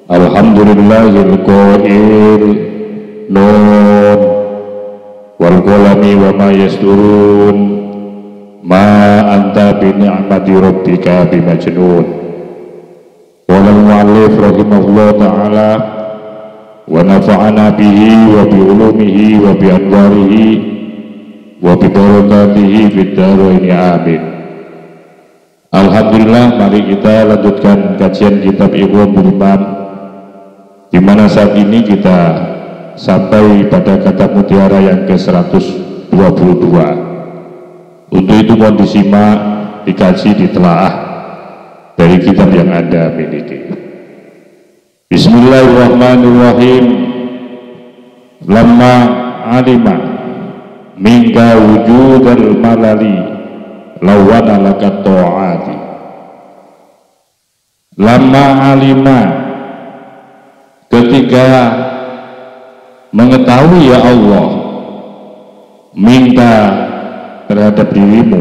Alhamdulillahil qail nun wal qalami wa ma yasturun ma anta bi ni'mati rabbika bimajnun. Qala al-mu'allif rahimahullah ta'ala wa nafa'ana bihi wa bi ulumihi wa bi anwarihi wa bi barakatihi fid dharain amin. Alhamdulillah, mari kita lanjutkan kajian kitab Ikhwan Beriman, di mana saat ini kita sampai pada kata mutiara yang ke-122. Untuk itu mohon disimak, dikaji, ditelaah dari kitab yang Anda miliki. Bismillahirrahmanirrahim. Lamma alima minka wujudal malali lawana laka ta'ati. Lamma alima, ketika mengetahui ya Allah minta terhadap dirimu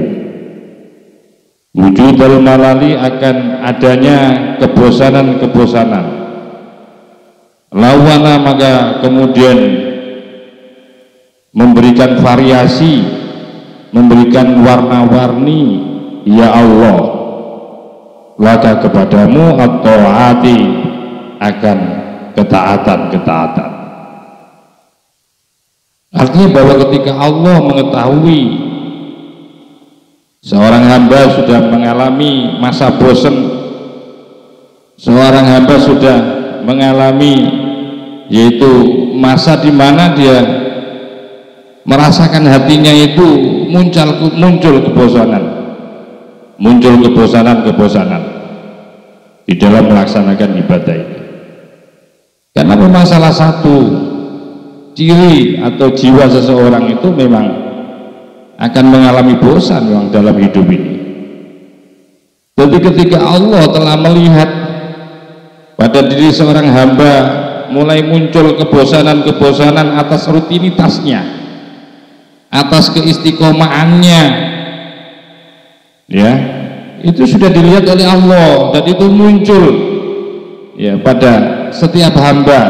wujudal malali, akan adanya kebosanan-kebosanan, lawana, maka kemudian memberikan variasi, memberikan warna-warni ya Allah laka kepadamu atau hati akan ketaatan-ketaatan. Artinya bahwa ketika Allah mengetahui seorang hamba sudah mengalami masa bosan, seorang hamba sudah mengalami yaitu masa di mana dia merasakan hatinya itu muncul kebosanan di dalam melaksanakan ibadah ini. Karena memang salah satu ciri atau jiwa seseorang itu memang akan mengalami bosan memang dalam hidup ini. Jadi ketika Allah telah melihat pada diri seorang hamba mulai muncul kebosanan-kebosanan atas rutinitasnya, atas keistiqomahannya, ya, itu sudah dilihat oleh Allah, dan itu muncul ya pada setiap hamba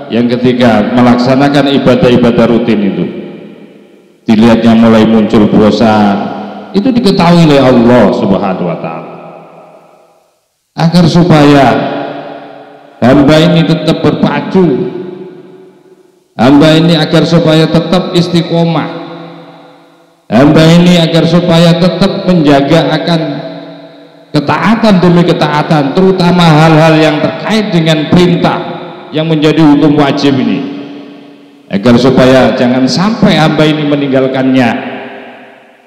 yang ketika melaksanakan ibadah-ibadah rutin itu dilihatnya mulai muncul bosan. Itu diketahui oleh Allah Subhanahu wa ta'ala, agar supaya hamba ini tetap berpacu, hamba ini agar supaya tetap istiqomah, hamba ini agar supaya tetap menjaga akan ketaatan demi ketaatan, terutama hal-hal yang terkait dengan perintah yang menjadi hukum wajib ini, agar supaya jangan sampai hamba ini meninggalkannya,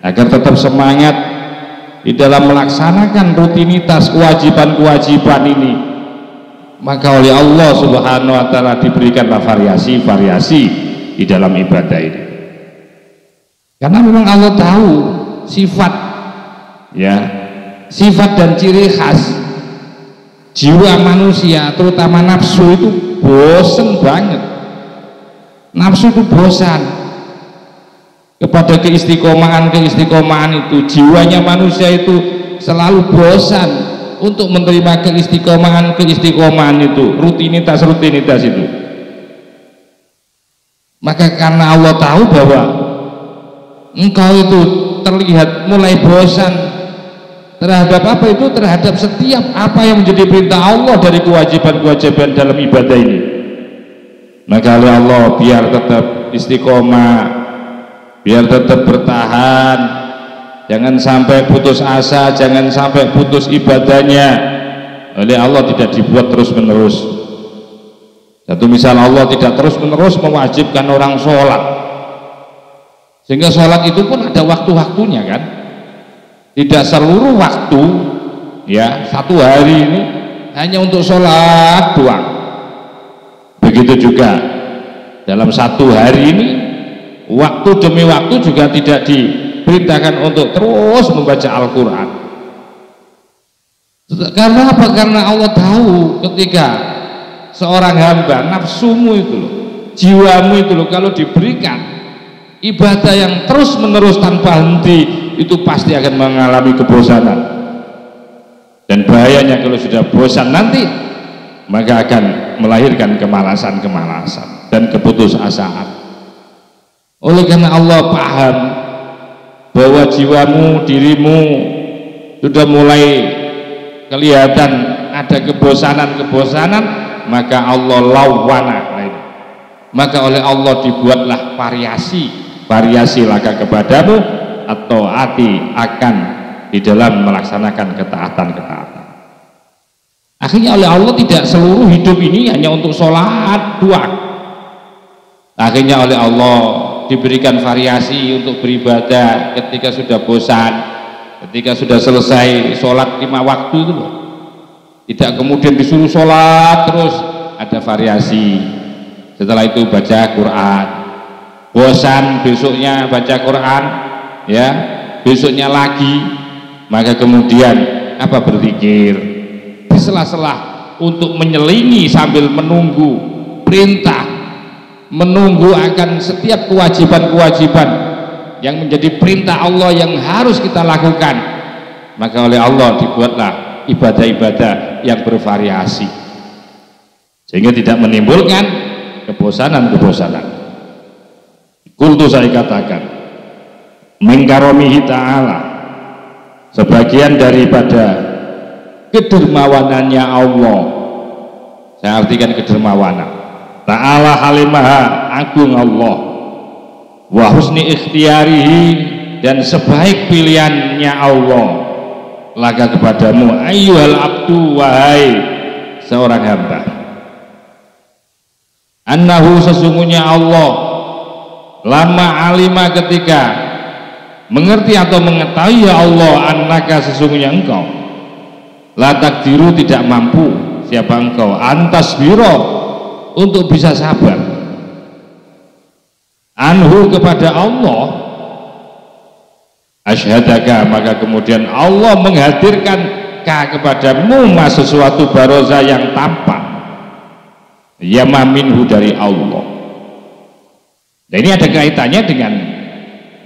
agar tetap semangat di dalam melaksanakan rutinitas kewajiban-kewajiban ini. Maka oleh Allah Subhanahu wa ta'ala diberikanlah variasi-variasi di dalam ibadah ini, karena memang Allah tahu sifat, ya, sifat dan ciri khas jiwa manusia, terutama nafsu, itu bosan banget. Nafsu itu bosan kepada keistiqomahan itu. Jiwanya manusia itu selalu bosan untuk menerima keistiqomahan itu, rutinitas itu. Maka karena Allah tahu bahwa engkau itu terlihat mulai bosan terhadap apa itu, terhadap setiap apa yang menjadi perintah Allah dari kewajiban-kewajiban dalam ibadah ini, maka oleh Allah biar tetap istiqomah, biar tetap bertahan, jangan sampai putus asa, jangan sampai putus ibadahnya, oleh Allah tidak dibuat terus menerus. Satu misal, Allah tidak terus menerus mewajibkan orang sholat, sehingga sholat itu pun ada waktu-waktunya kan. Tidak seluruh waktu, ya, satu hari ini hanya untuk sholat doang. Begitu juga dalam satu hari ini, waktu demi waktu juga tidak diperintahkan untuk terus membaca Al-Quran. Karena apa? Karena Allah tahu ketika seorang hamba, nafsumu itu loh, jiwamu itu loh, kalau diberikan ibadah yang terus menerus tanpa henti, itu pasti akan mengalami kebosanan. Dan bahayanya kalau sudah bosan nanti maka akan melahirkan kemalasan-kemalasan dan keputusasaan. Oleh karena Allah paham bahwa jiwamu, dirimu sudah mulai kelihatan ada kebosanan-kebosanan, maka Allah lawana, maka oleh Allah dibuatlah variasi laka kepadamu atau hati akan di dalam melaksanakan ketaatan-ketaatan. Akhirnya oleh Allah tidak seluruh hidup ini hanya untuk sholat doang. Akhirnya oleh Allah diberikan variasi untuk beribadah ketika sudah bosan, ketika sudah selesai sholat 5 waktu itu loh. Tidak kemudian disuruh sholat terus, ada variasi. Setelah itu baca Quran, bosan besoknya baca Quran, ya besoknya lagi, maka kemudian apa, berzikir di sela-sela untuk menyelingi sambil menunggu perintah, menunggu akan setiap kewajiban-kewajiban yang menjadi perintah Allah yang harus kita lakukan. Maka oleh Allah dibuatlah ibadah-ibadah yang bervariasi sehingga tidak menimbulkan kebosanan-kebosanan. Kultu, saya katakan min karomihi ta'ala, sebagian daripada kedermawanannya Allah, saya artikan kedermawanan ta'ala halimaha, agung Allah, wa husni ikhtiyarihi, dan sebaik pilihannya Allah laka kepadamu ayyuhal abdu, wahai seorang hamba, annahu, sesungguhnya Allah lama alima, ketika mengerti atau mengetahui ya Allah, annaka, sesungguhnya engkau la takdiru, tidak mampu, siapa engkau, antasbiro, untuk bisa sabar, anhu, kepada Allah, asyhadaka, maka kemudian Allah menghadirkan kepadamu sesuatu baroza yang tampak, yama minhu, dari Allah. Dan ini ada kaitannya dengan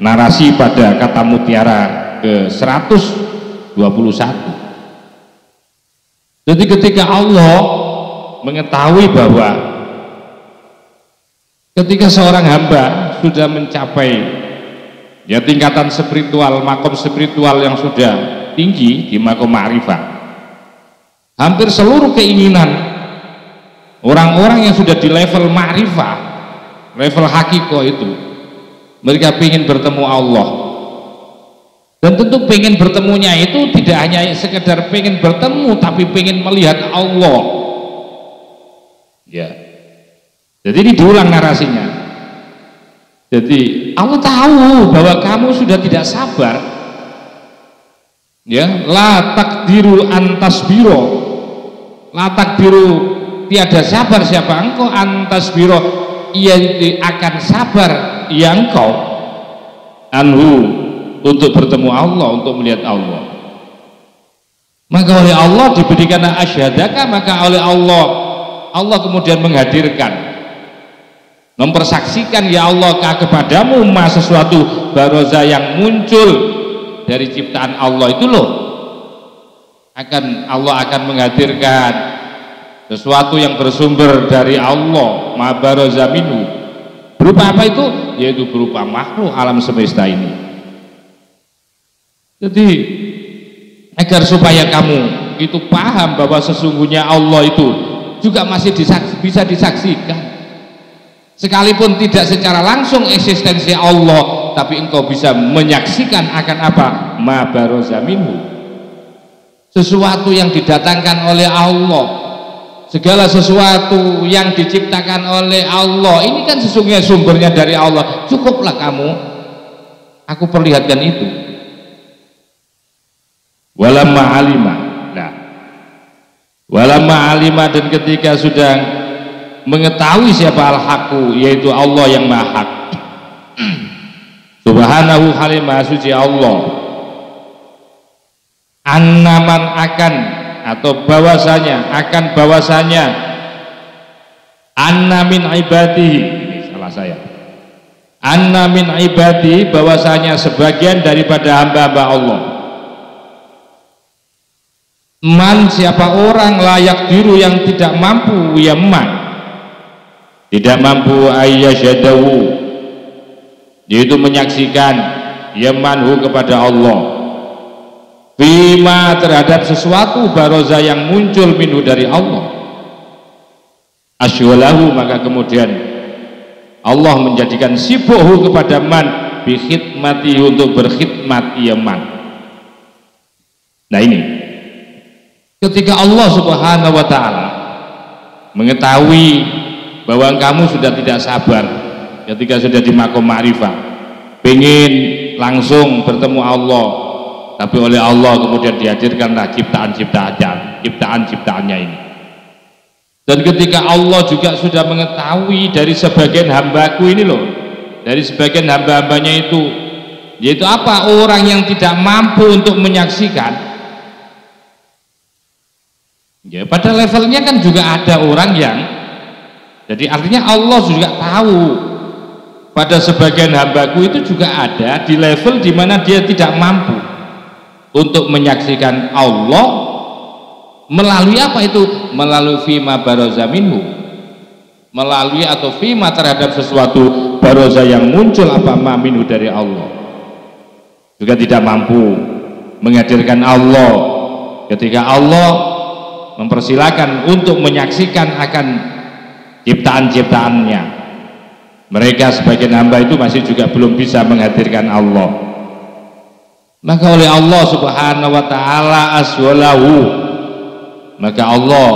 narasi pada kata mutiara ke 121. Jadi ketika Allah mengetahui bahwa ketika seorang hamba sudah mencapai ya tingkatan spiritual, makom spiritual yang sudah tinggi di makom ma'rifah, hampir seluruh keinginan orang-orang yang sudah di level ma'rifah, level hakiko itu, mereka ingin bertemu Allah. Dan tentu pengen bertemunya itu tidak hanya sekedar pengen bertemu, tapi pengen melihat Allah. Ya. Jadi ini diulang narasinya. Jadi Allah tahu bahwa kamu sudah tidak sabar. Ya, la takdiru antasbiro. La takdiru, tiada sabar siapa engkau, antasbiro, ia akan sabar ia engkau, anhu, untuk bertemu Allah, untuk melihat Allah. Maka oleh Allah diberikan asyhadaka, maka oleh Allah kemudian menghadirkan, mempersaksikan ya Allah kepadamu sesuatu baroza yang muncul dari ciptaan Allah itu loh. Allah akan menghadirkan sesuatu yang bersumber dari Allah, ma baroza minhu. Berupa apa itu? Yaitu berupa makhluk alam semesta ini. Jadi agar supaya kamu itu paham bahwa sesungguhnya Allah itu juga masih bisa disaksikan, sekalipun tidak secara langsung eksistensi Allah, tapi engkau bisa menyaksikan akan apa? Ma baroza minhu, sesuatu yang didatangkan oleh Allah, segala sesuatu yang diciptakan oleh Allah ini kan sesungguhnya sumbernya dari Allah. Cukuplah kamu, aku perlihatkan itu. Walamma alima, nah, walamma alima, dan ketika sudah mengetahui siapa al-haqu, yaitu Allah yang maha hak, subhanahu halimah, suci Allah, annaman, akan, atau bahwasanya, akan bahwasanya, anna min ibadihi, ini salah saya, anna min ibadihi, bahwasanya sebagian daripada hamba-hamba Allah, Man, siapa orang layak diru yang tidak mampu, ya man tidak mampu ayyashadahu, yaitu menyaksikan, ya manhu kepada Allah, bima terhadap sesuatu baroza yang muncul minhu dari Allah, asywalahu, maka kemudian Allah menjadikan sibuhu kepada man bi khidmati, untuk berkhidmat ia man. Nah ini ketika Allah subhanahu wa ta'ala mengetahui bahwa kamu sudah tidak sabar ketika sudah di makom ma'rifah, pengen langsung bertemu Allah, tapi oleh Allah kemudian dihadirkanlah ciptaan-ciptaannya ini. Dan ketika Allah juga sudah mengetahui dari sebagian hambaku ini loh, dari sebagian hamba-hambanya itu, yaitu apa? Orang yang tidak mampu untuk menyaksikan. Ya, pada levelnya kan juga ada orang yang, jadi artinya Allah juga tahu pada sebagian hambaku itu juga ada di level di mana dia tidak mampu untuk menyaksikan Allah melalui apa itu? Melalui fima baroza minhu, melalui atau fima terhadap sesuatu baroza yang muncul apa ma minhu dari Allah, juga tidak mampu menghadirkan Allah ketika Allah mempersilakan untuk menyaksikan akan ciptaan-ciptaannya. Mereka sebagian hamba itu masih juga belum bisa menghadirkan Allah, maka oleh Allah subhanahu wa ta'ala aswalahu, maka Allah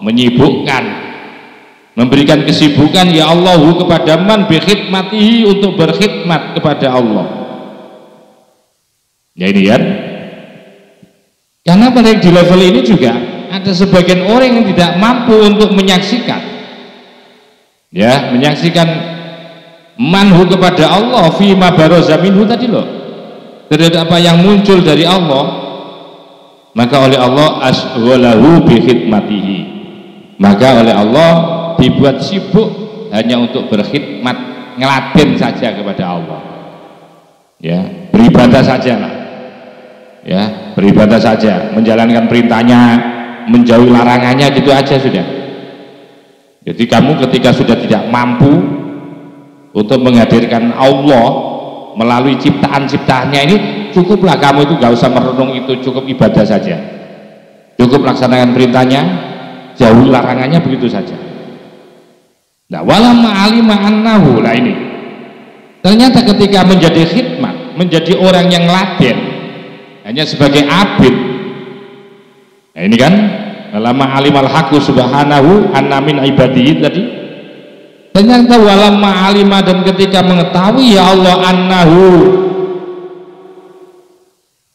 menyibukkan, memberikan kesibukan ya Allahu kepada man bi khidmatihi, untuk berkhidmat kepada Allah. Ya ini kan, karena pada di level ini juga ada sebagian orang yang tidak mampu untuk menyaksikan, ya, menyaksikan manhu kepada Allah fima baroza minhu tadi loh, terhadap apa yang muncul dari Allah, maka oleh Allah aswalahu bi khidmatihi, maka oleh Allah dibuat sibuk hanya untuk berkhidmat, ngeladen saja kepada Allah, ya, beribadah saja lah, ya, beribadah saja, menjalankan perintahnya, menjauhi larangannya, gitu aja sudah. Jadi kamu ketika sudah tidak mampu untuk menghadirkan Allah melalui ciptaan-ciptaannya ini, cukuplah kamu itu gak usah merenung itu, cukup ibadah saja, cukup laksanakan perintahnya, jauhi larangannya, begitu saja. Nah, walamma alima annahu, lah ini ternyata ketika menjadi khidmat, menjadi orang yang laden hanya sebagai abid. Nah ini kan walamma alimal haqqu subhanahu anna min ibadihi tadi, ternyata walamma alima, dan ketika mengetahui ya Allah annahu,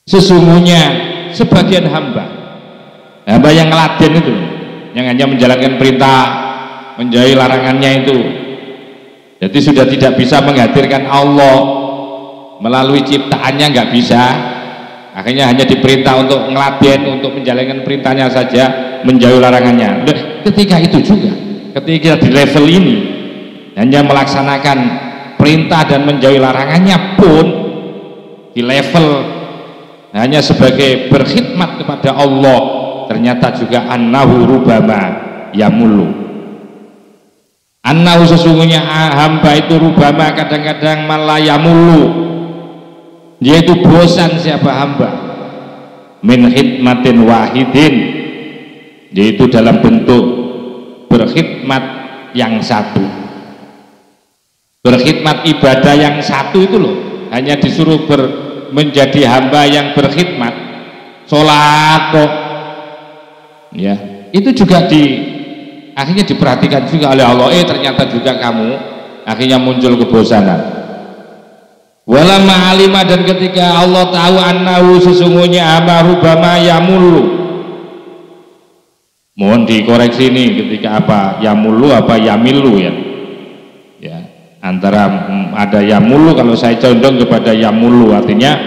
sesungguhnya sebagian hamba yang ngeladen itu, yang hanya menjalankan perintah, menjauhi larangannya itu, jadi sudah tidak bisa menghadirkan Allah melalui ciptaannya, nggak bisa, akhirnya hanya diperintah untuk ngeladen, untuk menjalankan perintahnya saja, menjauhi larangannya. Ketika itu juga, ketika di level ini hanya melaksanakan perintah dan menjauhi larangannya pun, di level hanya sebagai berkhidmat kepada Allah, ternyata juga annahu rubama yamulu, annahu sesungguhnya hamba itu rubama kadang-kadang malayamulu, yaitu bosan siapa hamba min khidmatin wahidin, yaitu dalam bentuk berkhidmat yang satu, berkhidmat ibadah yang satu itu loh, hanya disuruh menjadi hamba yang berkhidmat, sholat kok, ya, itu juga akhirnya diperhatikan juga oleh Allah. Ternyata juga kamu akhirnya muncul kebosanan. Walamma alima, dan ketika Allah tahu annahu sesungguhnya hamba rubama yamulu, mohon dikoreksi ini ketika apa yamulu apa yamilu, ya, ya, antara ada yamulu, kalau saya condong kepada yamulu artinya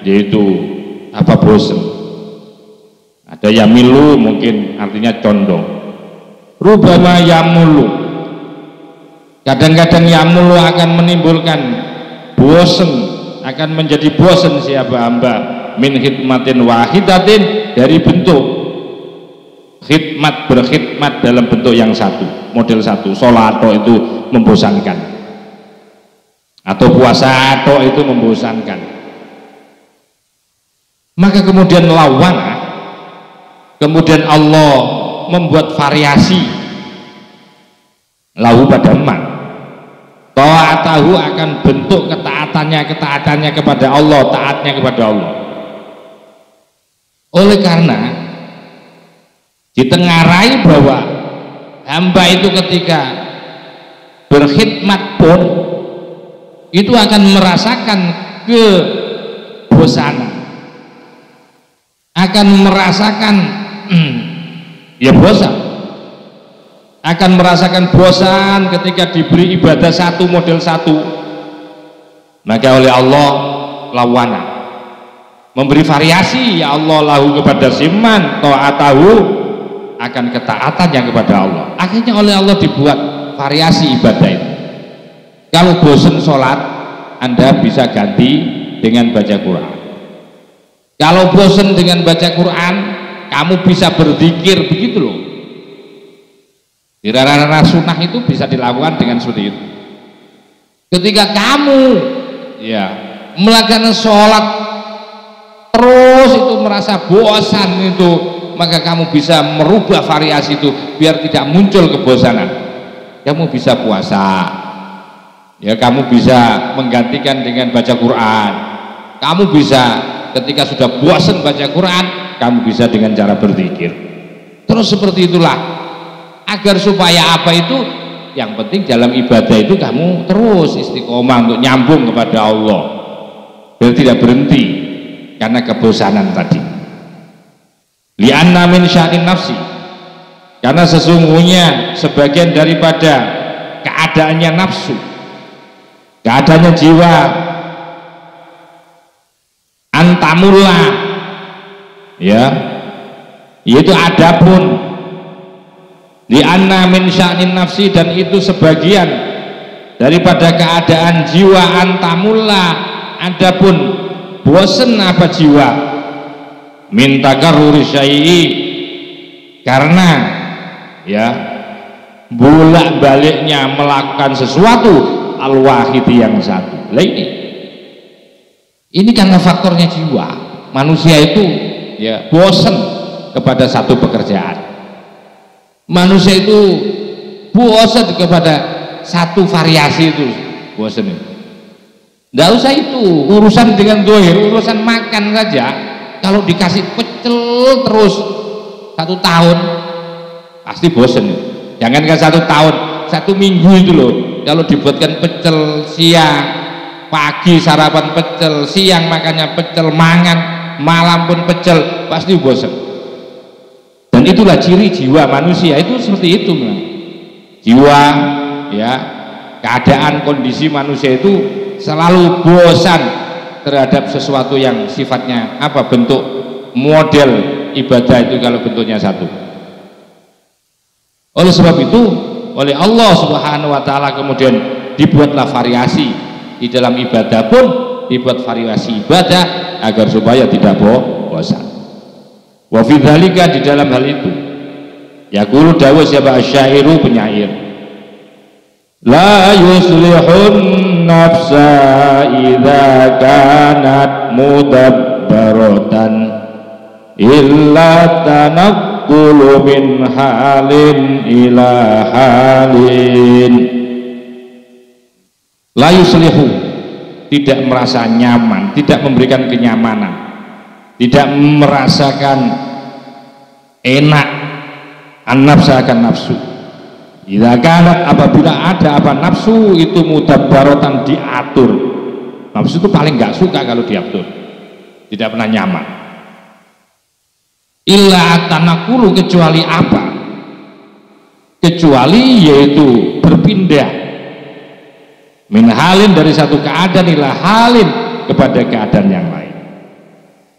yaitu apa bosan, ada yamilu mungkin artinya condong. Rubama yamulu, kadang-kadang yamulu akan menimbulkan bosan, akan menjadi bosan siapa hamba min khidmatin wahidatin, dari bentuk khidmat, berkhidmat dalam bentuk yang satu, model satu. Sholat itu membosankan, atau puasa itu membosankan. Maka kemudian lawana, kemudian Allah membuat variasi lahu pada man, ta'atahu akan bentuk ketaatannya kepada Allah, taatnya kepada Allah. Oleh karena ditengarai bahwa hamba itu ketika berkhidmat pun itu akan merasakan kebosanan, akan merasakan ya bosan, akan merasakan bosan ketika diberi ibadah satu, model satu. Maka oleh Allah lawana, memberi variasi, ya Allah lahu kepada siman ta'atahu, akan ketaatannya kepada Allah. Akhirnya oleh Allah dibuat variasi ibadah itu. Kalau bosan sholat, Anda bisa ganti dengan baca Quran. Kalau bosan dengan baca Quran, kamu bisa berzikir, begitu loh. Di ranah sunnah itu bisa dilakukan dengan seperti itu. Ketika kamu ya melakukan sholat terus itu merasa bosan itu, maka kamu bisa merubah variasi itu biar tidak muncul kebosanan. Kamu bisa puasa, ya kamu bisa menggantikan dengan baca Quran. Kamu bisa ketika sudah bosan baca Quran, kamu bisa dengan cara berzikir. Terus seperti itulah, agar supaya apa itu, yang penting dalam ibadah itu kamu terus istiqomah untuk nyambung kepada Allah, biar tidak berhenti karena kebosanan tadi. Li'anna min sya'nin nafsi, karena sesungguhnya sebagian daripada keadaannya nafsu, keadaannya jiwa, antamullah, ya, yaitu adapun li'anna min sya'nin nafsi, dan itu sebagian daripada keadaan jiwa antamullah, adapun bosen apa jiwa, min takarruri syai'i, karena ya bolak-baliknya melakukan sesuatu al-wahidi yang satu. Lah ini karena faktornya jiwa. Manusia itu ya bosen kepada satu pekerjaan. Manusia itu bosen kepada satu variasi itu, bosen itu. Nggak usah itu urusan dengan dohir, urusan makan saja. Kalau dikasih pecel terus 1 tahun pasti bosen. Jangankan 1 tahun, 1 minggu itu loh. Kalau dibuatkan pecel siang, pagi sarapan pecel, siang makannya pecel, mangan malam pun pecel, pasti bosen. Dan itulah ciri jiwa manusia itu seperti itu. Jiwa ya, keadaan kondisi manusia itu selalu bosan terhadap sesuatu yang sifatnya apa, bentuk model ibadah itu kalau bentuknya satu. Oleh sebab itu oleh Allah Subhanahu wa taala kemudian dibuatlah variasi di dalam ibadah pun, dibuat variasi ibadah agar supaya tidak bosan. Wa fi dzalika, di dalam hal itu yaqulu dawu siapa asyairu, penyair, la yuslihun nafsa idza kanat mudabbaratan illa tanaqqulu min halin ila halin. La yuslihu, tidak merasa nyaman, tidak memberikan kenyamanan, tidak merasakan enak, an-nafsa akan nafsu. Idza kanat, apabila ada apa nafsu itu mudabbaratan, diatur. Nafsu itu paling nggak suka kalau diatur, tidak pernah nyaman. Illa tanakulu, kecuali apa? Kecuali yaitu berpindah min halin, dari satu keadaan ila halin, kepada keadaan yang lain.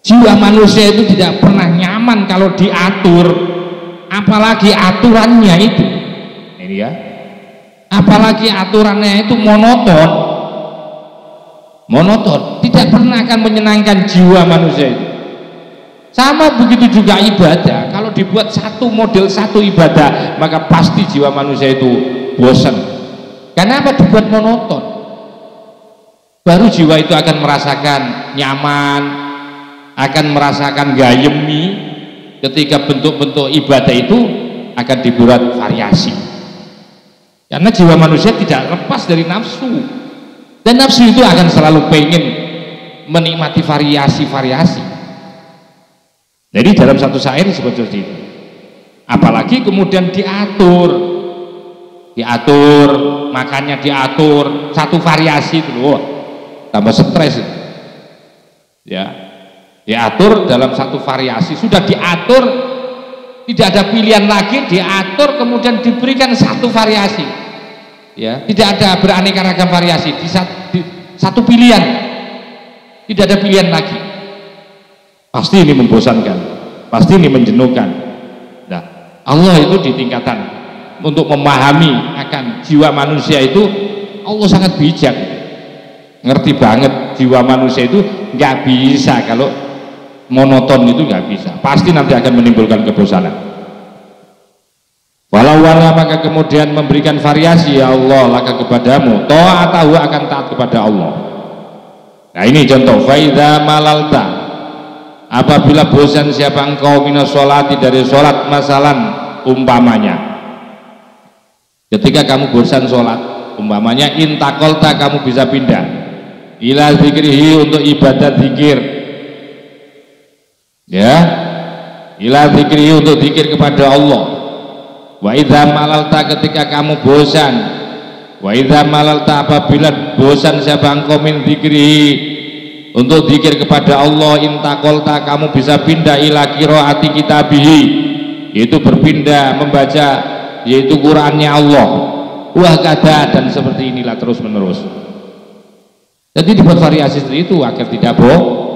Jiwa manusia itu tidak pernah nyaman kalau diatur, apalagi aturannya itu. Ini ya, apalagi aturannya itu monoton, tidak pernah akan menyenangkan jiwa manusia itu. Sama begitu juga ibadah, kalau dibuat satu model satu ibadah, maka pasti jiwa manusia itu bosan. Karena apa? Dibuat monoton. Baru jiwa itu akan merasakan nyaman, akan merasakan gayemi ketika bentuk-bentuk ibadah itu akan dibuat variasi. Karena jiwa manusia tidak lepas dari nafsu, dan nafsu itu akan selalu pengen menikmati variasi-variasi. Jadi dalam satu syair seperti itu. Apalagi kemudian diatur, makannya diatur, satu variasi itu loh, tambah stres itu. Ya, diatur dalam satu variasi, sudah diatur, tidak ada pilihan lagi, diatur kemudian diberikan satu variasi. Ya, tidak ada beraneka ragam variasi, di satu pilihan, tidak ada pilihan lagi. Pasti ini membosankan, pasti ini menjenuhkan. Nah, Allah itu di tingkatan untuk memahami akan jiwa manusia itu, Allah sangat bijak, ngerti banget jiwa manusia itu nggak bisa kalau monoton, itu nggak bisa, pasti nanti akan menimbulkan kebosanan. Walau wala, maka kemudian memberikan variasi, ya Allah laka kepadamu, ta'atahu, akan taat kepada Allah. Nah ini contoh, faidha malalta, apabila bosan siapa engkau minas sholati, dari sholat, masalan umpamanya ketika kamu bosan sholat, umpamanya intakolta, kamu bisa pindah ila zikrihi, untuk ibadat zikir, ya, ila zikrihi, untuk zikir kepada Allah. Wa idza malalta, ketika kamu bosan, wa idza malalta, apabila bosan siapa engkau min zikrihi, untuk zikir kepada Allah, intakolta, kamu bisa pindah ila qiraati kitabihi, yaitu berpindah membaca yaitu Qur'annya Allah. Wah kada, dan seperti inilah terus menerus. Jadi dibuat variasi seperti itu agar tidak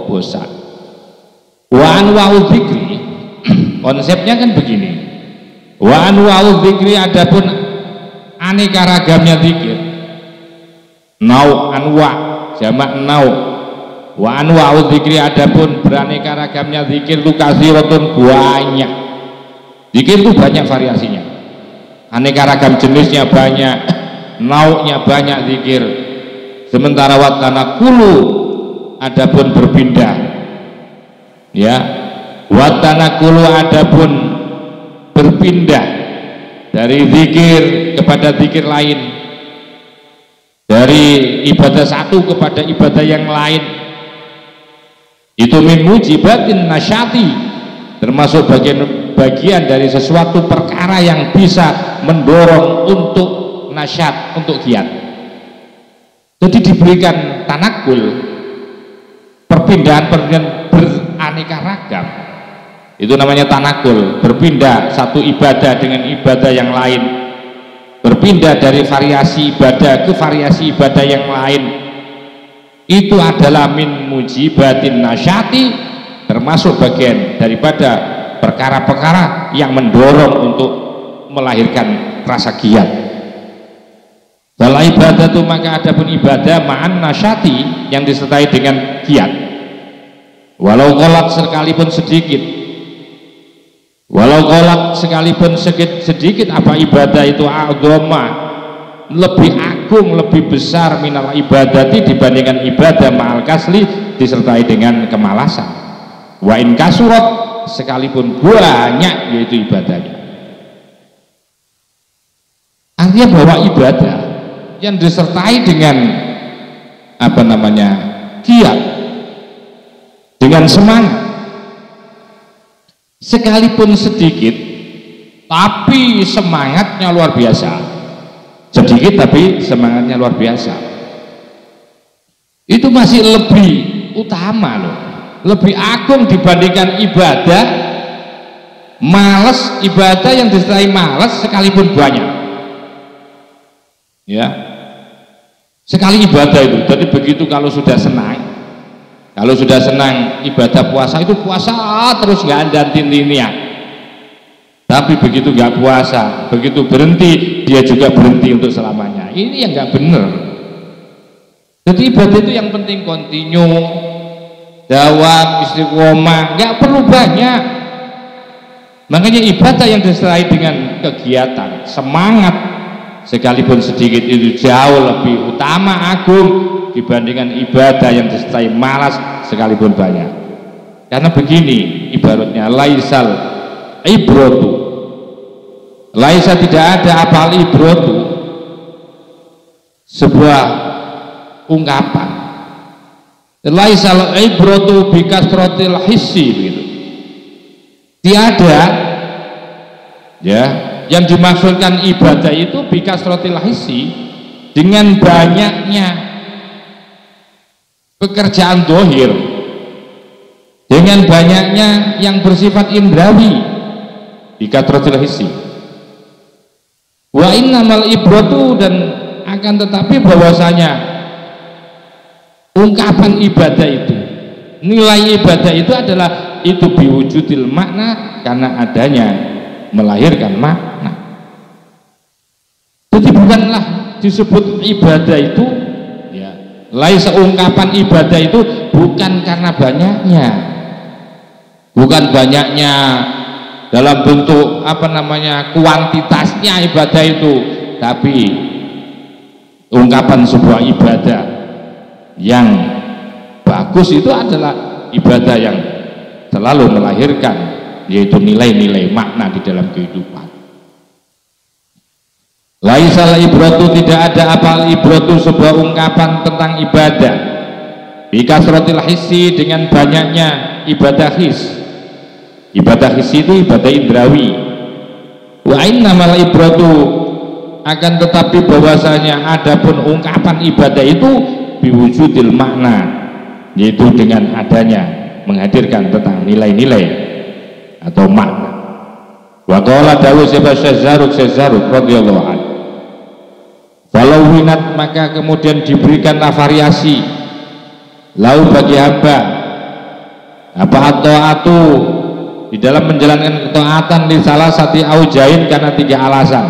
bosan. Wa anwa'u dzikri, konsepnya kan begini. Wa anwa'u dzikri, adapun aneka ragamnya zikir. Nau, anwa, jamak nau. Wa anwa'u dzikri, adapun beraneka ragamnya zikir, itu katsiratun, banyak. Zikir itu banyak variasinya, aneka ragam jenisnya banyak, naunya banyak zikir. Sementara wa tanakulu, adapun berpindah, ya, wa tanakulu, adapun berpindah dari zikir kepada zikir lain, dari ibadah satu kepada ibadah yang lain, itu min mujibatin nasyati, termasuk bagian dari sesuatu perkara yang bisa mendorong untuk nasyat, untuk giat. Jadi diberikan tanakul, perpindahan beraneka ragam, itu namanya tanakul, berpindah satu ibadah dengan ibadah yang lain, berpindah dari variasi ibadah ke variasi ibadah yang lain. Itu adalah min mujibatin nasyati, termasuk bagian daripada perkara-perkara yang mendorong untuk melahirkan rasa giat. Wal ibadatu, maka adapun ibadah ma'an nasyati, yang disertai dengan giat. Walau kolak sekalipun sedikit, walau kolak sekalipun sedikit, apa ibadah itu a'dhama, lebih agung, lebih besar minal ibadati, dibandingkan ibadah ma'al kasli, disertai dengan kemalasan. Wa in kasurat, sekalipun banyak yaitu ibadahnya. Artinya bahwa ibadah yang disertai dengan apa namanya, giat, dengan semangat, sekalipun sedikit tapi semangatnya luar biasa, sedikit tapi semangatnya luar biasa, itu masih lebih utama loh, lebih agung dibandingkan ibadah malas, ibadah yang disertai malas sekalipun banyak, ya. Sekali ibadah itu, jadi begitu kalau sudah senang ibadah puasa itu puasa terus nggak ada tintinnya. Tapi begitu nggak puasa, begitu berhenti, dia juga berhenti untuk selamanya. Ini yang nggak benar. Jadi ibadah itu yang penting dawam, istiqomah, nggak perlu banyak. Makanya ibadah yang disertai dengan kegiatan, semangat sekalipun sedikit itu jauh lebih utama, agung dibandingkan ibadah yang disertai malas sekalipun banyak. Karena begini ibaratnya, laisal ibrotu, laisa tidak ada apal ibrotu, sebuah ungkapan, laisal ibrotu bikasrotil hissi, begitu. Tiada, ya, yang dimaksudkan ibadah itu bikasrotil hissi, dengan banyaknya pekerjaan dohir, dengan banyaknya yang bersifat indrawi, bikasrotil hissi. Wa innamal ibratu, dan akan tetapi bahwasanya ungkapan ibadah itu, nilai ibadah itu adalah itu biwujudil makna, karena adanya melahirkan makna. Jadi bukanlah disebut ibadah itu, ya, laisa ungkapan ibadah itu bukan karena banyaknya, bukan banyaknya dalam bentuk kuantitasnya ibadah itu, tapi ungkapan sebuah ibadah yang bagus itu adalah ibadah yang selalu melahirkan, yaitu nilai-nilai makna di dalam kehidupan. Laisal ibratu, tidak ada apa ibratu, sebuah ungkapan tentang ibadah, bikasrotil hissi, dengan banyaknya ibadah his. Ibadah his itu ibadah indrawi. Wa innamal ibratu, akan tetapi bahwasanya adapun ungkapan ibadah itu biwujudil makna, yaitu dengan adanya menghadirkan tentang nilai-nilai atau makna. Wa qala dawu Syekh Zaruk radhiyallahu anhu, walau winat, maka kemudian diberikanlah variasi lau bagi hamba apa at-ta'atu, di dalam menjalankan ketaatan di salah satu aujain, karena 3 alasan.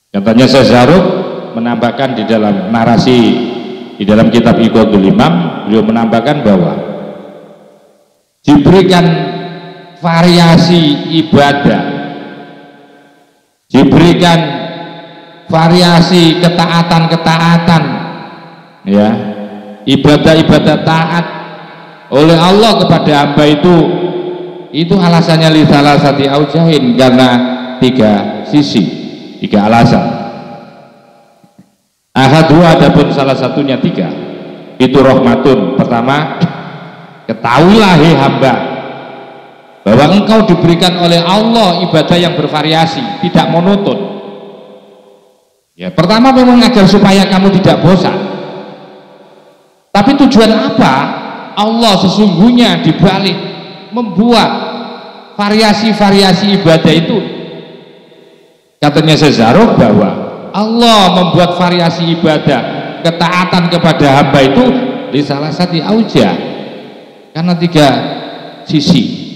Katanya Syekh Zaruk menambahkan di dalam narasi di dalam kitab Iqadul Imam, beliau menambahkan bahwa diberikan variasi ibadah, diberikan variasi ketaatan-ketaatan, ya, ibadah-ibadah taat oleh Allah kepada hamba itu alasannya li salah satu aujahin, karena 3 sisi, 3 alasan. Ahadu, adapun salah satunya 3 itu rahmatun. Pertama, ketahuilah hai hamba bahwa engkau diberikan oleh Allah ibadah yang bervariasi, tidak monoton. Ya, pertama memang agar supaya kamu tidak bosan. Tapi tujuan apa Allah sesungguhnya dibalik membuat variasi-variasi ibadah itu? Katanya Syekh Zaruk bahwa Allah membuat variasi ibadah ketaatan kepada hamba itu di salah satu auja, karena 3 sisi.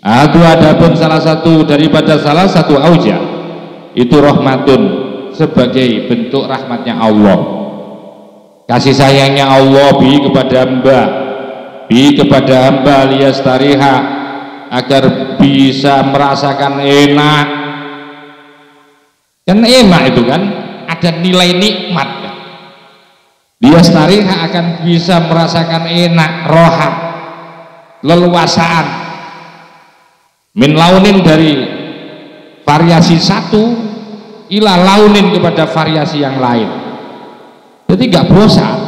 Adapun salah satu daripada salah satu auja itu rahmatun, sebagai bentuk rahmatnya Allah, kasih sayangnya Allah kepada hamba liyastariha, agar bisa merasakan enak. Kan enak itu kan ada nilai nikmat kan? Liyastariha, akan bisa merasakan enak, roha, leluasaan, min launin, dari variasi satu ila launin kepada variasi yang lain. Jadi nggak bosan.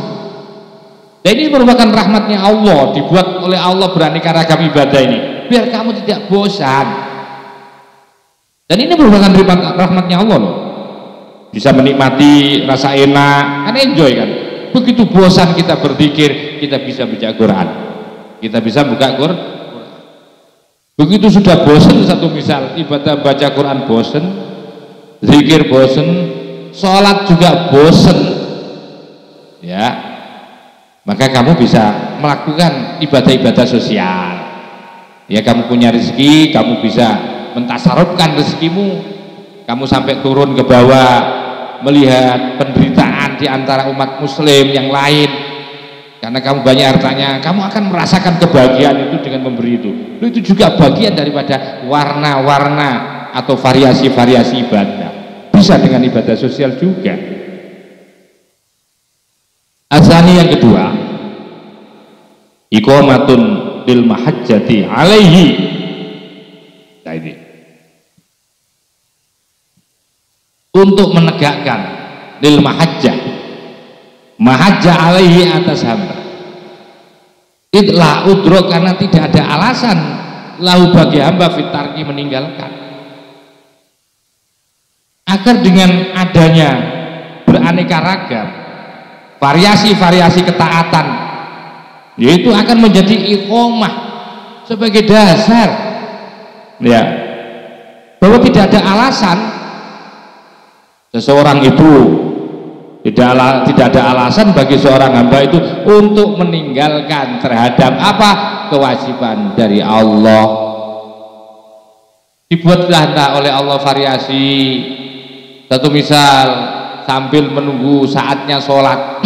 Dan ini merupakan rahmatnya Allah, dibuat oleh Allah beraneka ragam ibadah ini biar kamu tidak bosan. Dan ini merupakan rahmatnya Allah loh. Bisa menikmati rasa enak, kan enjoy kan. Begitu bosan kita berzikir, kita bisa baca Quran, kita bisa buka Quran. Begitu sudah bosan, satu misal ibadah baca Quran bosan, zikir bosan, sholat juga bosan, ya, maka kamu bisa melakukan ibadah-ibadah sosial. Ya, kamu punya rezeki, kamu bisa mentasarufkan rezekimu. Kamu sampai turun ke bawah melihat penderitaan di antara umat muslim yang lain, karena kamu banyak hartanya, kamu akan merasakan kebahagiaan itu dengan memberi itu. Itu juga bagian daripada warna-warna atau variasi-variasi ibadah. Bisa dengan ibadah sosial juga. Asani yang kedua, iqamatun bil mahajjati alaihi. Nah ini untuk menegakkan lil mahajjah alaihi atas hamba. Itlah udro, karena tidak ada alasan lahu bagi hamba fitarki meninggalkan. Agar dengan adanya beraneka ragam variasi-variasi ketaatan, yaitu akan menjadi iqomah sebagai dasar, ya, bahwa tidak ada alasan seseorang itu, tidak ada alasan bagi seorang hamba itu untuk meninggalkan terhadap apa? Kewajiban dari Allah. Dibuatlah oleh Allah variasi. Satu misal, sambil menunggu saatnya sholat,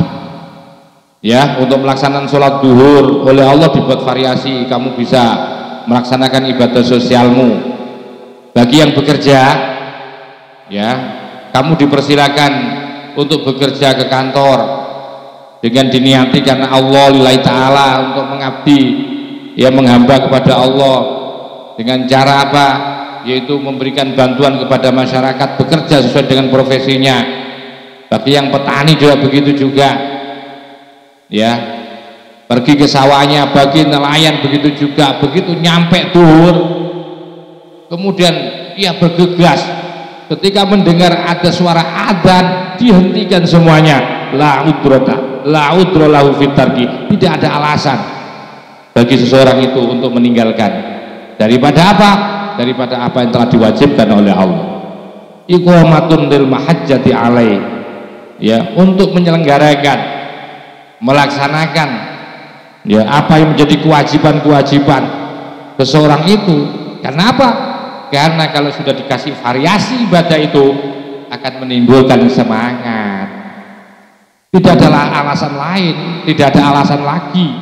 ya, untuk melaksanakan sholat duhur, oleh Allah dibuat variasi, kamu bisa melaksanakan ibadah sosialmu. Bagi yang bekerja, ya, kamu dipersilakan untuk bekerja ke kantor dengan diniati karena Allah lillahi ta'ala, untuk mengabdi, ya, menghamba kepada Allah dengan cara apa? Yaitu memberikan bantuan kepada masyarakat, bekerja sesuai dengan profesinya. Bagi yang petani juga begitu juga, ya, pergi ke sawahnya. Bagi nelayan begitu juga, begitu nyampe duhur kemudian ia bergegas, ketika mendengar ada suara adzan dihentikan semuanya. La udro lahu fitarki, tidak ada alasan bagi seseorang itu untuk meninggalkan daripada apa? Daripada apa yang telah diwajibkan oleh Allah. Iqamatun lil mahajjati alaih, ya, untuk menyelenggarakan, melaksanakan, ya, apa yang menjadi kewajiban-kewajiban seseorang itu. Karena apa? Karena kalau sudah dikasih variasi ibadah itu akan menimbulkan semangat. Tidak ada alasan lain, tidak ada alasan lagi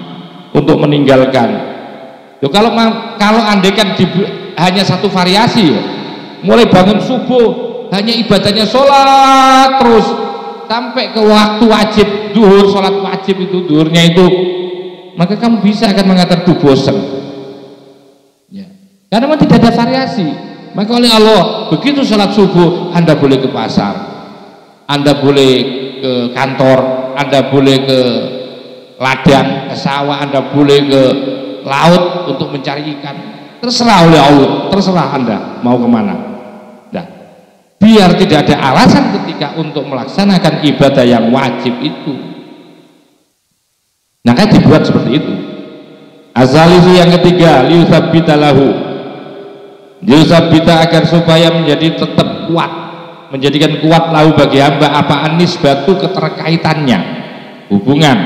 untuk meninggalkan. Loh, kalau andaikan hanya satu variasi, ya, mulai bangun subuh hanya ibadahnya sholat terus sampai ke waktu wajib duhur, sholat wajib itu duhurnya itu, maka kamu bisa akan mengatakan tuh bosan, ya, karena memang tidak ada variasi. Maka oleh Allah, begitu sholat subuh Anda boleh ke pasar, Anda boleh ke kantor, Anda boleh ke ladang, ke sawah, Anda boleh ke laut untuk mencari ikan, terserah oleh Allah, terserah Anda mau kemana. Nah, biar tidak ada alasan ketika untuk melaksanakan ibadah yang wajib itu, nah, kan dibuat seperti itu. Azalisu yang ketiga, liusabbita lahu, liusabbita, agar supaya menjadi tetap kuat, menjadikan kuat lahu bagi hamba apa anisbatu, keterkaitannya, hubungan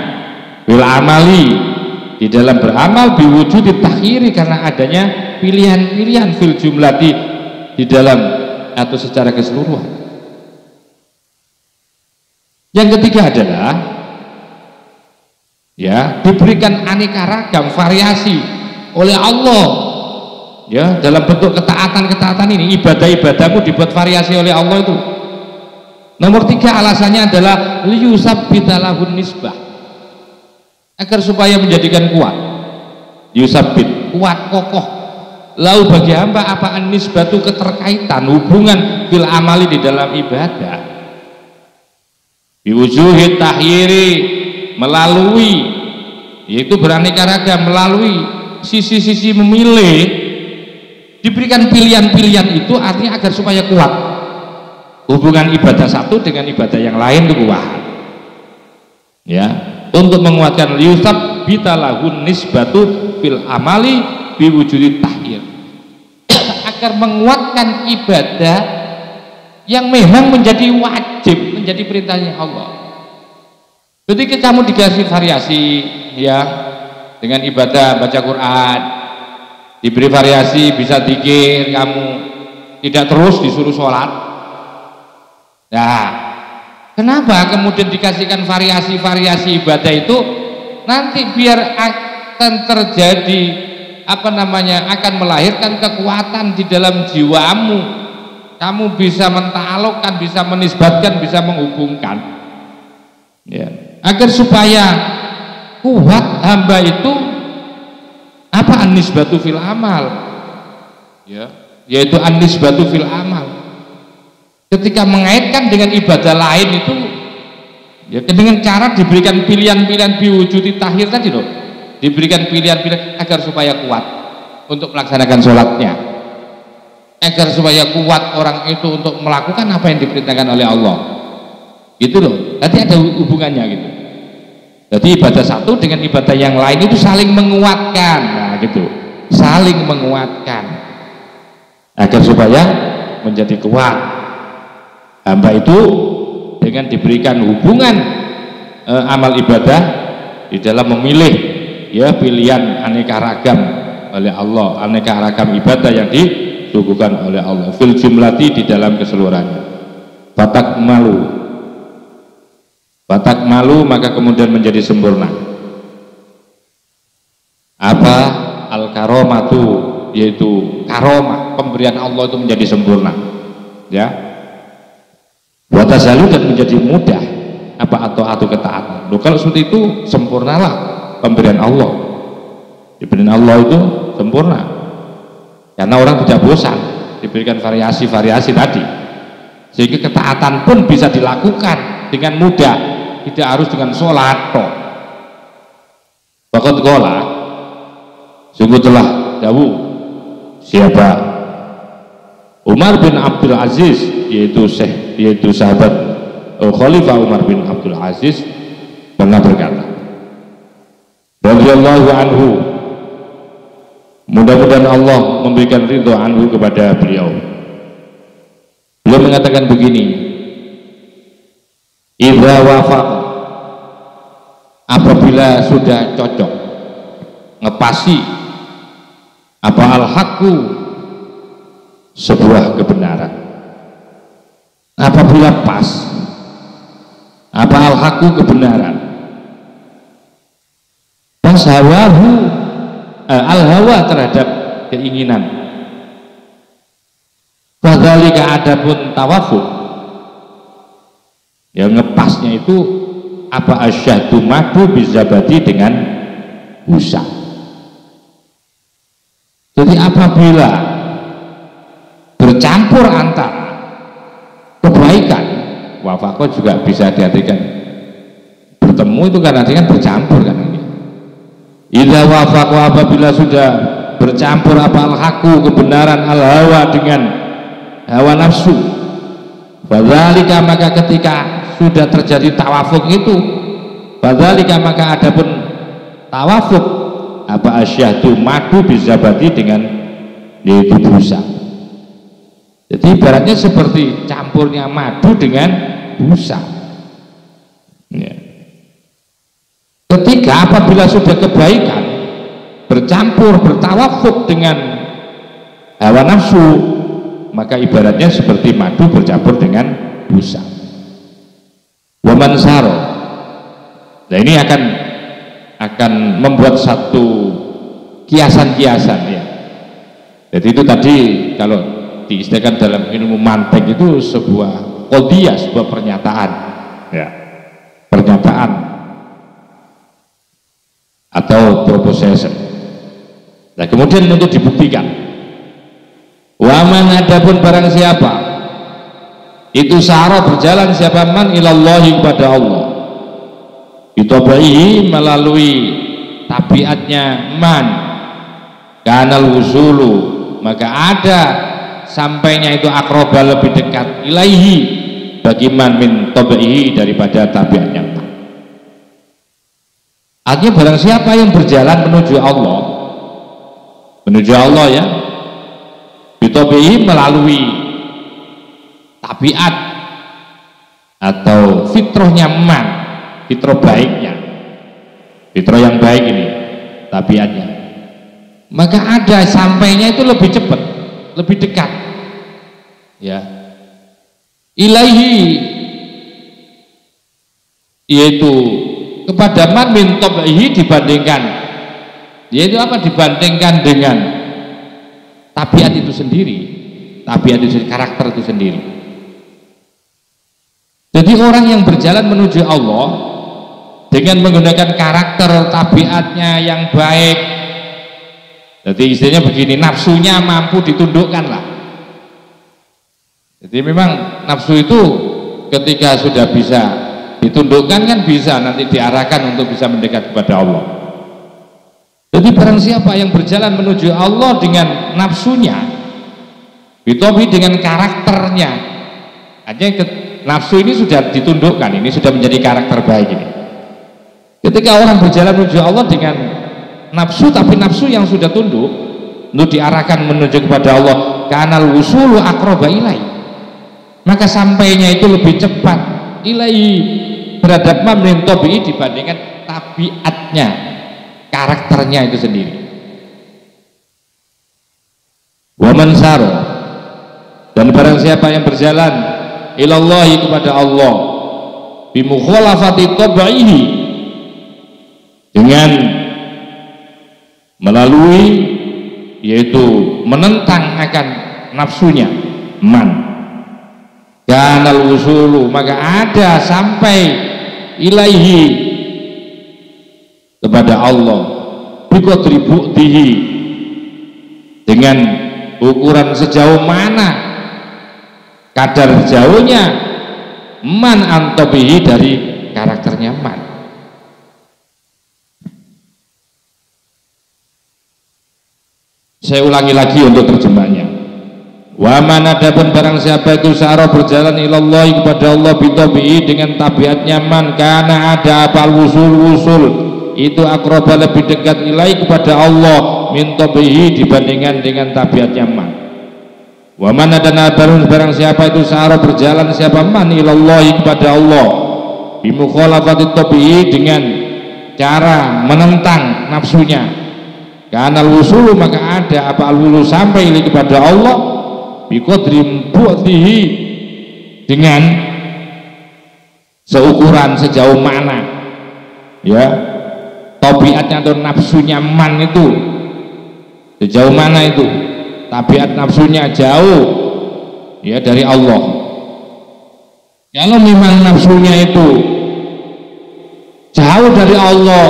bil amali, di dalam beramal, biwujudi takhiri, karena adanya pilihan-pilihan fil jumlati, di dalam atau secara keseluruhan. Yang ketiga adalah, ya, diberikan aneka ragam variasi oleh Allah, ya, dalam bentuk ketaatan-ketaatan ini. Ibadah-ibadahmu dibuat variasi oleh Allah itu. Nomor tiga alasannya adalah liyusabbita lahun nisbah, agar supaya menjadikan kuat, yusabbit, kuat, kokoh, lau bagi hamba apa nisbatu, keterkaitan, hubungan bil amali, di dalam ibadah, biwujuhi tahyiri, melalui, yaitu beraneka ragam, melalui sisi-sisi memilih, diberikan pilihan-pilihan itu, artinya agar supaya kuat hubungan ibadah satu dengan ibadah yang lain itu kuat, ya, untuk menguatkan liyusabbita lahun nisbatu fil amali biwujudi tahyir, agar menguatkan ibadah yang memang menjadi wajib, menjadi perintahnya Allah. Ketika kamu dikasih variasi, ya, dengan ibadah baca Quran, diberi variasi, bisa dzikir, kamu tidak terus disuruh sholat. Nah, kenapa kemudian dikasihkan variasi-variasi ibadah itu nanti biar akan terjadi akan melahirkan kekuatan di dalam jiwamu, kamu bisa mentalokkan, bisa menisbatkan, bisa menghubungkan, ya, agar supaya kuat hamba itu an-nisbatu fil amal, ya, yaitu an-nisbatu fil amal. Ketika mengaitkan dengan ibadah lain itu, ya, dengan cara diberikan pilihan-pilihan biwujudi tahir tadi loh, diberikan pilihan-pilihan agar supaya kuat untuk melaksanakan sholatnya, agar supaya kuat orang itu untuk melakukan apa yang diperintahkan oleh Allah, gitu loh. Nanti ada hubungannya gitu. Jadi ibadah satu dengan ibadah yang lain itu saling menguatkan, nah gitu, saling menguatkan agar supaya menjadi kuat hamba itu dengan diberikan hubungan amal ibadah di dalam memilih, ya, pilihan aneka ragam oleh Allah, aneka ragam ibadah yang disuguhkan oleh Allah fil jumlati, di dalam keseluruhannya. Batak malu maka kemudian menjadi sempurna. Apa al karomatu, yaitu karomah, pemberian Allah itu menjadi sempurna, ya. Watasalu, dan menjadi mudah atau ketaatan. Loh, kalau seperti itu sempurnalah pemberian Allah. Diberikan Allah itu sempurna, karena orang tidak bosan, diberikan variasi-variasi tadi, sehingga ketaatan pun bisa dilakukan dengan mudah, tidak harus dengan sholat toh. Waqad qala, sungguh telah dawuh siapa? Umar bin Abdul Aziz, yaitu sahabat Khalifah Umar bin Abdul Aziz, pernah berkata, radhiyallahu anhu, mudah-mudahan Allah memberikan ridho anhu kepada beliau. Beliau mengatakan begini, idza wafaq, apabila sudah cocok, ngepasi apa al-haqqu, sebuah kebenaran, apabila pas apa al-haqqu, kebenaran, pas hawahu, al-hawa, terhadap keinginan, fadzalika, adapun tawafuq, yang ngepasnya itu apa asyhadu madu bizabati, dengan busa. Jadi apabila bercampur antara kebaikan, wafaqah juga bisa diartikan bertemu, itu karena dia kan bercampur kan. Idza wafaqah, apabila sudah bercampur apa al-haqqu, kebenaran, al-hawa, dengan hawa nafsu, fadzalika, maka ketika sudah terjadi tawafuk itu, fadzalika, maka adapun tawafuk apa asyhadu madu bizabati, dengan yaitu busa. Jadi ibaratnya seperti campurnya madu dengan busa, ya. Ketika apabila sudah kebaikan bercampur, bertawafuk dengan hawa nafsu, maka ibaratnya seperti madu bercampur dengan busa. Waman saro, nah ini akan membuat satu kiasan-kiasan, ya. Jadi itu tadi kalau diistilahkan dalam ilmu mantek itu sebuah qadiyah, sebuah pernyataan, ya, pernyataan atau proposition. Nah kemudian untuk dibuktikan, waman, adapun barang siapa itu sara, berjalan siapa man ilallahi, kepada Allah, itabihi, melalui tabiatnya man, kanal wusulu, maka ada sampainya itu akroba, lebih dekat, ilaihi, bagi man, min tabihi, daripada tabiatnya man. Artinya barang siapa yang berjalan menuju Allah, ya, bitabihi, melalui tabiat atau fitrahnya man, fitrah baiknya, fitrah yang baik ini tabiatnya, maka ada sampainya itu lebih cepat, lebih dekat, ya, ilaihi, yaitu kepada man min tabihi, dibandingkan, yaitu apa? Dibandingkan dengan tabiat itu sendiri, tabiat itu, karakter itu sendiri. Jadi orang yang berjalan menuju Allah dengan menggunakan karakter tabiatnya yang baik, jadi istilahnya begini, nafsunya mampu ditundukkan lah. Jadi memang nafsu itu ketika sudah bisa ditundukkan kan bisa nanti diarahkan untuk bisa mendekat kepada Allah. Jadi barang siapa yang berjalan menuju Allah dengan nafsunya, ditopi dengan karakternya, hanya nafsu ini sudah ditundukkan, ini sudah menjadi karakter baik ini. Ketika orang berjalan menuju Allah dengan nafsu, tapi nafsu yang sudah tunduk untuk diarahkan menuju kepada Allah, kanal wusulu aqraba ilai, maka sampainya itu lebih cepat ilahi terhadap mamrin tabi'i dibandingkan tabiatnya, karakternya itu sendiri. Wa man saro, dan barang siapa yang berjalan ilallahi kepada Allah bi mukhalafati tabi'ihi, dengan melalui yaitu menentang akan nafsunya, man, kanal wusulu, maka ada sampai ilaihi kepada Allah biqadri bu'dihi, dengan ukuran sejauh mana kadar jauhnya man antabihi dari karakternya man. Saya ulangi lagi untuk terjemahnya. Wa man adapun barang siapa itu sa'ara berjalan ilallahi kepada Allah bitabi'i dengan tabiatnya man, karena ada apa wusul itu aqraba lebih dekat ilai kepada Allah min tabi'i dibandingkan dengan tabiatnya man. Wa man adana barang siapa itu sa'ara berjalan siapa man ilallahi kepada Allah bi mukhalafati tabi'i dengan cara menentang nafsunya, karena al-wusulu maka ada apa al-wulu sampai ini kepada Allah biqadri bu'dihi dengan seukuran sejauh mana ya tabiatnya atau nafsunya man itu, sejauh mana itu tabiat nafsunya jauh ya dari Allah. Kalau memang nafsunya itu jauh dari Allah,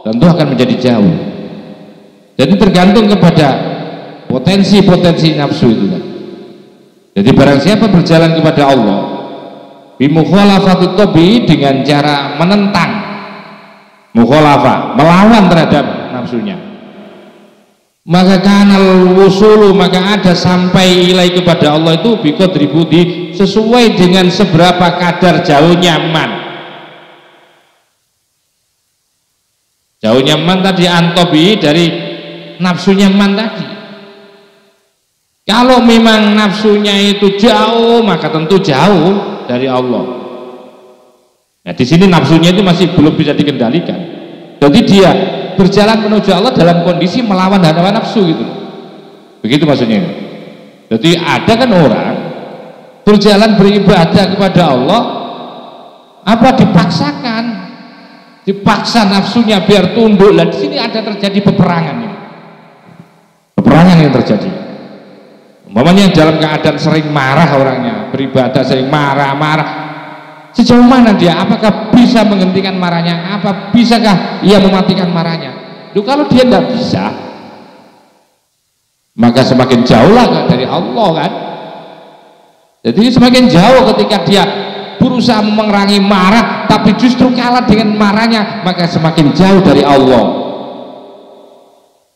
tentu akan menjadi jauh. Jadi tergantung kepada potensi-potensi nafsu itu. Jadi barang siapa berjalan kepada Allah bimukhalafati tabi'i dengan cara menentang, mukhalafah, melawan terhadap nafsunya, maka kanal wusulu maka ada sampai ilai kepada Allah itu biqadri bu'di, sesuai dengan seberapa kadar jauhnya man. Jauhnya man tadi antabi'i dari nafsunya man tadi. Kalau memang nafsunya itu jauh, maka tentu jauh dari Allah. Nah, di sini nafsunya itu masih belum bisa dikendalikan. Jadi dia berjalan menuju Allah dalam kondisi melawan hawa nafsu gitu. Begitu maksudnya. Jadi ada kan orang berjalan beribadah kepada Allah, apa dipaksakan, dipaksa nafsunya biar tunduk. Lah di sini ada terjadi peperangan ini. Peperangan yang terjadi. Umpamanya dalam keadaan sering marah orangnya, beribadah sering marah-marah, sejauh mana dia? Apakah bisa menghentikan marahnya? Apa bisakah ia mematikan marahnya? Loh, kalau dia tidak bisa, maka semakin jauhlah dari Allah kan. Jadi semakin jauh ketika dia berusaha memerangi marah, tapi justru kalah dengan marahnya, maka semakin jauh dari Allah.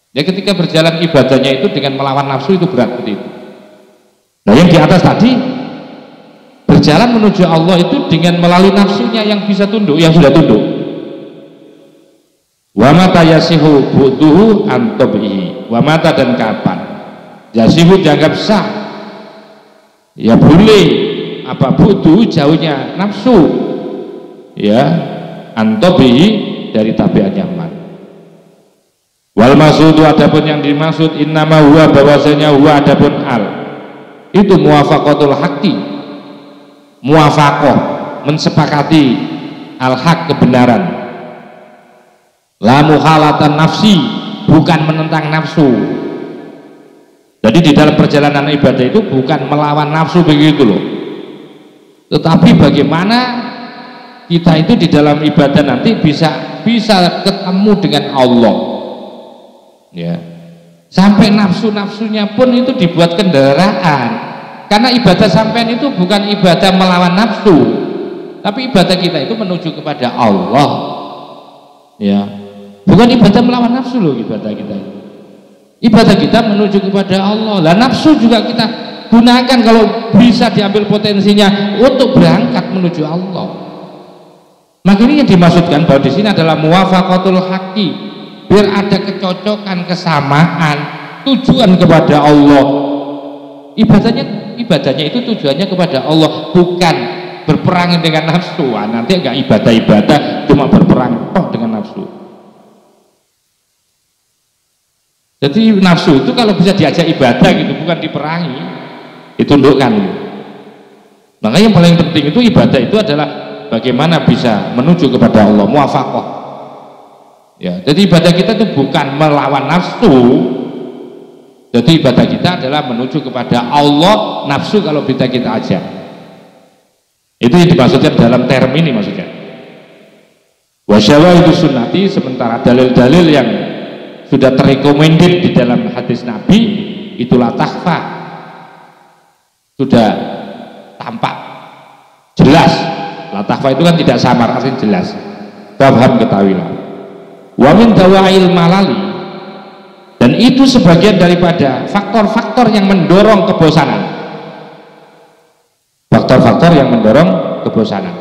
Ya, ketika berjalan ibadahnya itu dengan melawan nafsu itu berat seperti itu. Nah, yang di atas tadi berjalan menuju Allah itu dengan melalui nafsunya yang bisa tunduk, yang sudah tunduk. Wa mata yasihu bu'duhu an tabihi, wa mata dan kapan yasihu dianggap sah ya boleh apa bu'duhu jauhnya nafsu ya an tabihi dari tabiatnya man. Wal maqsudu adapun yang dimaksud innama huwa bahwasanya huwa adapun al itu muwafaqatul haqqi, muwafaqah mensepakati al haq kebenaran, la mukhalatan nafsi, bukan menentang nafsu. Jadi di dalam perjalanan ibadah itu bukan melawan nafsu begitu loh, tetapi bagaimana kita itu di dalam ibadah nanti bisa ketemu dengan Allah, ya. Sampai nafsunya pun itu dibuat kendaraan, karena ibadah sampean itu bukan ibadah melawan nafsu, tapi ibadah kita itu menuju kepada Allah, ya. Bukan ibadah melawan nafsu loh ibadah kita. Ibadah kita menuju kepada Allah. Lah nafsu juga kita gunakan kalau bisa diambil potensinya untuk berangkat menuju Allah. Maka ini yang dimaksudkan bahwa di sini adalah muwafaqatul haqqi, biar ada kecocokan, kesamaan, tujuan kepada Allah. Ibadahnya itu tujuannya kepada Allah, bukan berperang dengan nafsu. Nanti enggak ibadah cuma berperang dengan nafsu. Jadi nafsu itu kalau bisa diajak ibadah gitu, bukan diperangi, ditundukkan. Maka yang paling penting itu ibadah itu adalah bagaimana bisa menuju kepada Allah, muwafaqah. Ya, jadi ibadah kita itu bukan melawan nafsu. Jadi ibadah kita adalah menuju kepada Allah, nafsu kalau bisa kita ajak. Itu yang dimaksudkan dalam term ini maksudnya. Wa syawahidus sunnati, sementara dalil-dalil yang sudah terrekomended di dalam hadis Nabi itulah takhfa, sudah tampak jelas. La takhfa itu kan tidak samar, artinya jelas. Paham, ketahuilah. Wa min dawail malali, dan itu sebagian daripada faktor-faktor yang mendorong kebosanan. Faktor-faktor yang mendorong kebosanan.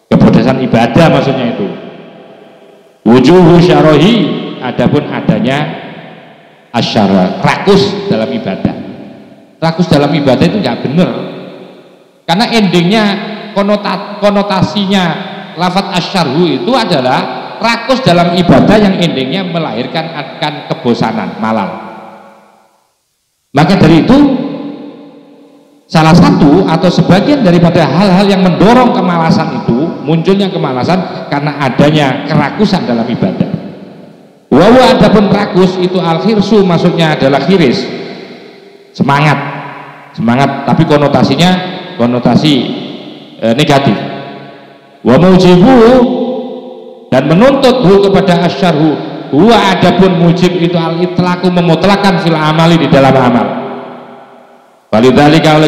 Kebosanan ibadah maksudnya itu. Wujuhu syarahi, adapun adanya asyara, rakus dalam ibadah. Rakus dalam ibadah itu nggak benar, karena endingnya konotasinya lafadz asyarhu itu adalah rakus dalam ibadah yang endingnya melahirkan akan kebosanan, malal. Maka dari itu salah satu atau sebagian daripada hal-hal yang mendorong kemalasan itu, munculnya kemalasan karena adanya kerakusan dalam ibadah. Wawa adapun rakus itu al-khirsu, maksudnya adalah khiris, semangat, tapi konotasinya konotasi negatif. Wa mujibu, dan menuntut kepada asyarhu, huwa adapun mujib itu al-itlaqu, memutlakan fil amali, di dalam amal. Walidzalika, oleh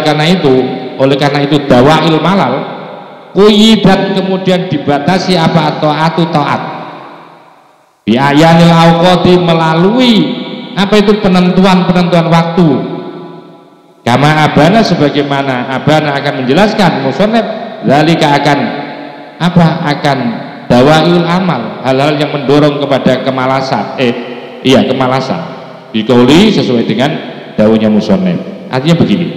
karena itu dawail malal kuyidat, kemudian dibatasi apa, taat, biayanil awqati, melalui apa itu penentuan waktu. Kama abana, sebagaimana abana akan menjelaskan musannaf, zalika akan dawail amal, hal-hal yang mendorong kepada kemalasan. Kemalasan. Dikauli sesuai dengan dawuhnya musannaf. Artinya begini.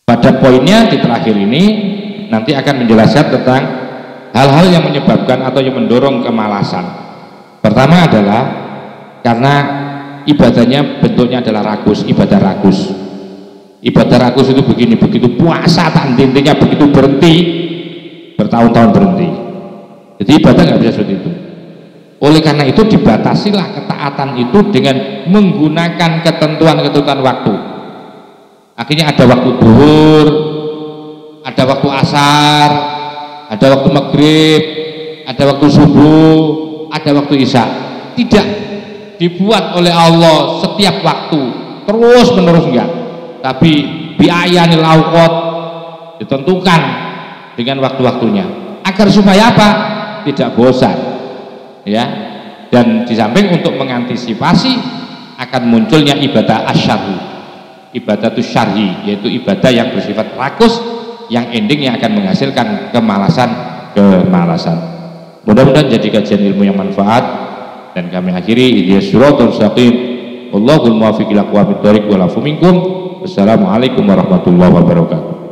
Pada poinnya di terakhir ini nanti akan menjelaskan tentang hal-hal yang menyebabkan atau yang mendorong kemalasan. Pertama adalah karena ibadahnya bentuknya adalah rakus, ibadah rakus. Ibadah rakus itu begini, begitu puasa tak henti-hentinya, begitu berhenti bertahun-tahun berhenti. Jadi ibadah nggak bisa seperti itu. Oleh karena itu dibatasilah ketaatan itu dengan menggunakan ketentuan waktu. Akhirnya ada waktu zuhur, ada waktu asar, ada waktu maghrib, ada waktu subuh, ada waktu isya. Tidak dibuat oleh Allah setiap waktu terus menerus, enggak, tapi biayanil awqat, ditentukan dengan waktu-waktunya agar supaya apa? Tidak bosan, ya. Dan di samping untuk mengantisipasi akan munculnya ibadah asyarhi, ibadah itu syarhi, yaitu ibadah yang bersifat rakus yang endingnya akan menghasilkan kemalasan. Mudah-mudahan jadi kajian ilmu yang manfaat, dan kami akhiri ihdinas siratal mustaqim. Wallahul muwaffiq ila aqwamit thoriq wal afu minkum. Wassalamualaikum warahmatullahi wabarakatuh.